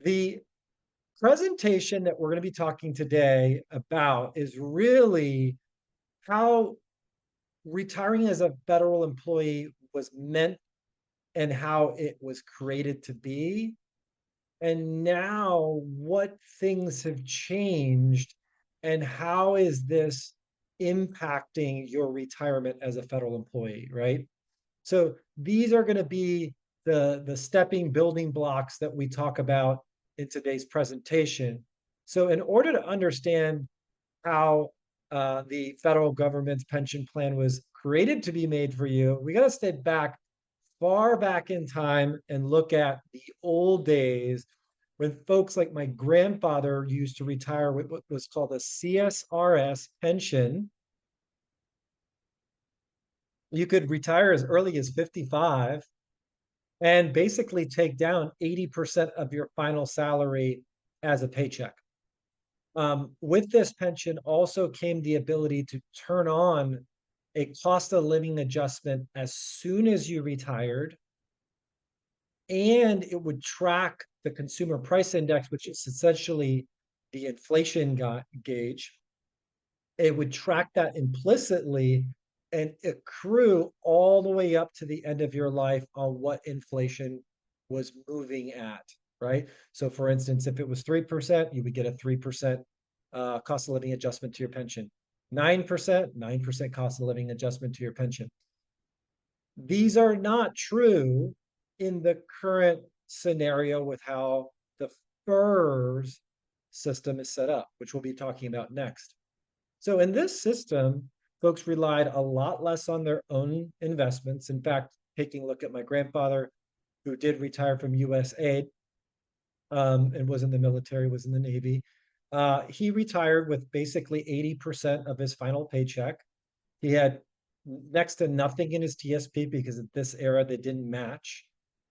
The presentation that we're going to be talking today about is really how retiring as a federal employee was meant and how it was created to be. And now what things have changed and how is this impacting your retirement as a federal employee, right? So these are going to be the stepping building blocks that we talk about in today's presentation. So in order to understand how the federal government's pension plan was created to be made for you, we got to step back far back in time and look at the old days when folks like my grandfather used to retire with what was called a CSRS pension. You could retire as early as 55 and basically take down 80% of your final salary as a paycheck. With this pension also came the ability to turn on a cost of living adjustment as soon as you retired, and it would track the consumer price index, which is essentially the inflation gauge. It would track that implicitly and accrue all the way up to the end of your life on what inflation was moving at, right? So, for instance, if it was 3%, you would get a 3% cost of living adjustment to your pension. 9%, 9% cost of living adjustment to your pension. These are not true in the current scenario with how the FERS system is set up, which we'll be talking about next. So in this system, folks relied a lot less on their own investments. In fact, taking a look at my grandfather, who did retire from USAID and was in the military, was in the Navy, he retired with basically 80% of his final paycheck. He had next to nothing in his TSP because at this era they didn't match.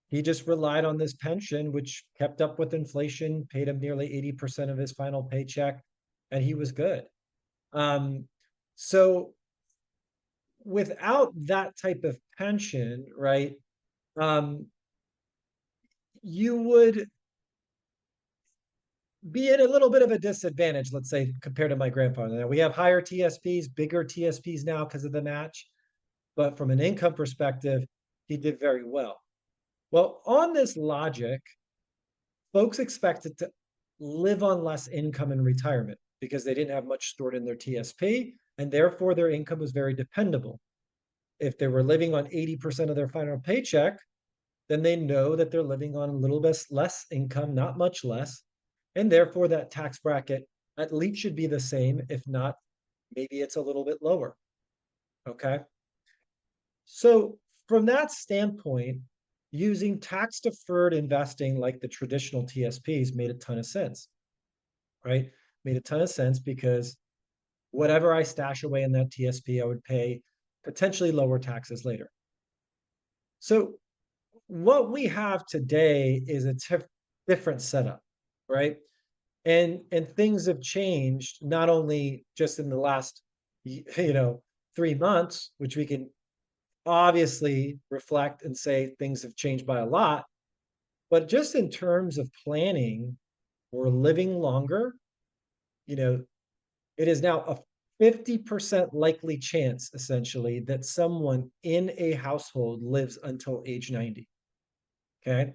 He just relied on this pension, which kept up with inflation, paid him nearly 80% of his final paycheck, and he was good. Um, so without that type of pension, right, um, you would be at a little bit of a disadvantage, let's say, compared to my grandfather. Now we have higher TSPs, bigger TSPs now because of the match, but from an income perspective, he did very well. Well, on this logic, folks expected to live on less income in retirement because they didn't have much stored in their TSP, and therefore their income was very dependable. If they were living on 80% of their final paycheck, then they know that they're living on a little bit less income, not much less, and therefore that tax bracket at least should be the same. If not, maybe it's a little bit lower. Okay. So, from that standpoint, using tax deferred investing like the traditional TSPs made a ton of sense, right? Made a ton of sense because whatever I stash away in that TSP, I would pay potentially lower taxes later. So, what we have today is a different setup, right? And things have changed not only just in the last 3 months, which we can obviously reflect and say things have changed by a lot, but just in terms of planning or living longer, you know, it is now a 50% likely chance essentially that someone in a household lives until age 90. Okay.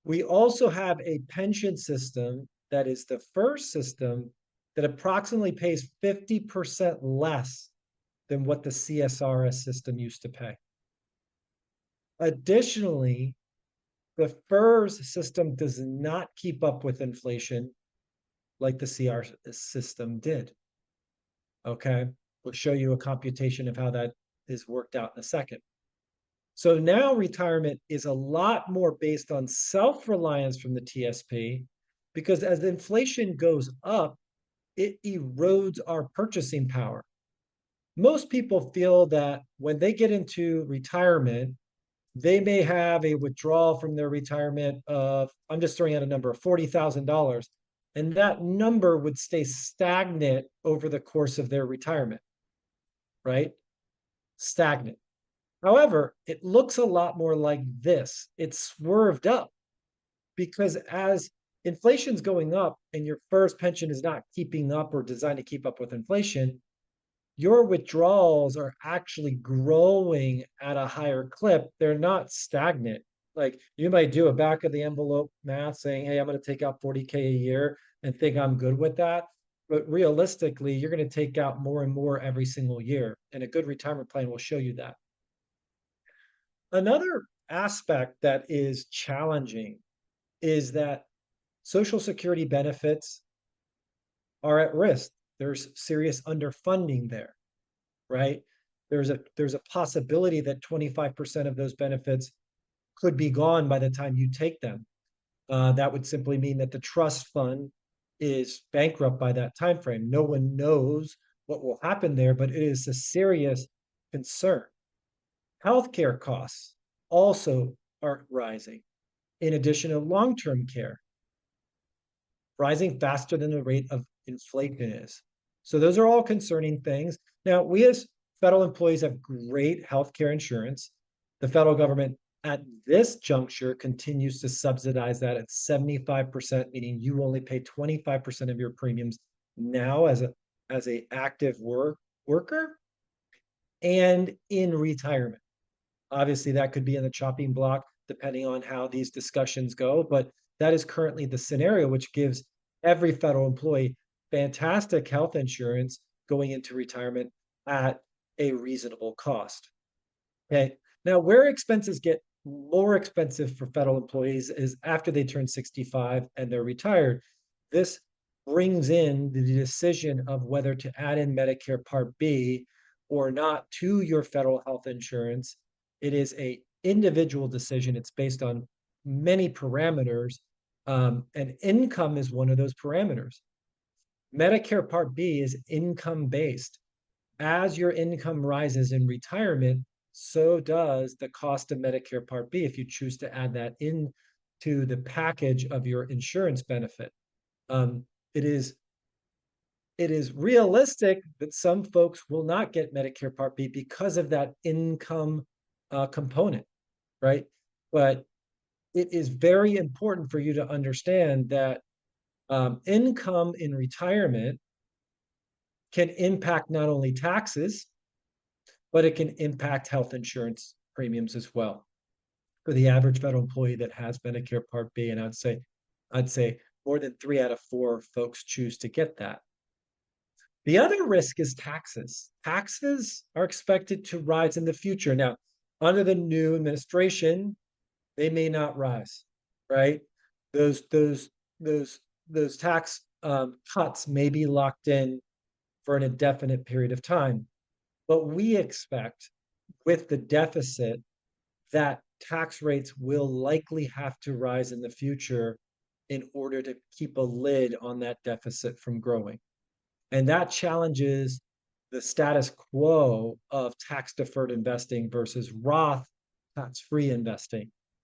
We also have a pension system that is the first system that approximately pays 50% less than what the CSRS system used to pay. Additionally, the FERS system does not keep up with inflation like the CR system did. Okay, we'll show you a computation of how that is worked out in a second. So now retirement is a lot more based on self-reliance from the TSP because as inflation goes up, it erodes our purchasing power. Most people feel that when they get into retirement, they may have a withdrawal from their retirement of, I'm just throwing out a number of $40,000, and that number would stay stagnant over the course of their retirement, right? Stagnant. However, it looks a lot more like this. It's swerved up. because as inflation's going up and your first pension is not keeping up or designed to keep up with inflation, your withdrawals are actually growing at a higher clip. They're not stagnant. Like you might do a back of the envelope math saying, hey, I'm going to take out 40K a year and think I'm good with that. But realistically, you're going to take out more and more every single year. And a good retirement plan will show you that. Another aspect that is challenging is that Social Security benefits are at risk. There's serious underfunding there, right? There's a possibility that 25% of those benefits could be gone by the time you take them. That would simply mean that the trust fund is bankrupt by that time frame. No one knows what will happen there, but it is a serious concern. Healthcare costs also are rising, in addition to long-term care, rising faster than the rate of inflation is. So those are all concerning things. Now, we as federal employees have great healthcare insurance. The federal government at this juncture continues to subsidize that at 75%, meaning you only pay 25% of your premiums now as a active worker and in retirement. Obviously, that could be in the chopping block depending on how these discussions go, but that is currently the scenario, which gives every federal employee fantastic health insurance going into retirement at a reasonable cost. Okay. Now, where expenses get more expensive for federal employees is after they turn 65 and they're retired. This brings in the decision of whether to add in Medicare Part B or not to your federal health insurance. It is a individual decision. It's based on many parameters, and income is one of those parameters. Medicare Part B is income based. As your income rises in retirement, so does the cost of Medicare Part B if you choose to add that into the package of your insurance benefit. Um, it is it is realistic that some folks will not get Medicare Part B because of that income component, right? But it is very important for you to understand that income in retirement can impact not only taxes, but it can impact health insurance premiums as well for the average federal employee that has Medicare Part B. And I'd say more than 3 out of 4 folks choose to get that. The other risk is taxes. Taxes are expected to rise in the future. Now, under the new administration, they may not rise, right? Those those those tax cuts may be locked in for an indefinite period of time. But we expect with the deficit that tax rates will likely have to rise in the future in order to keep a lid on that deficit from growing. And that challenges the status quo of tax deferred investing versus Roth tax free investing.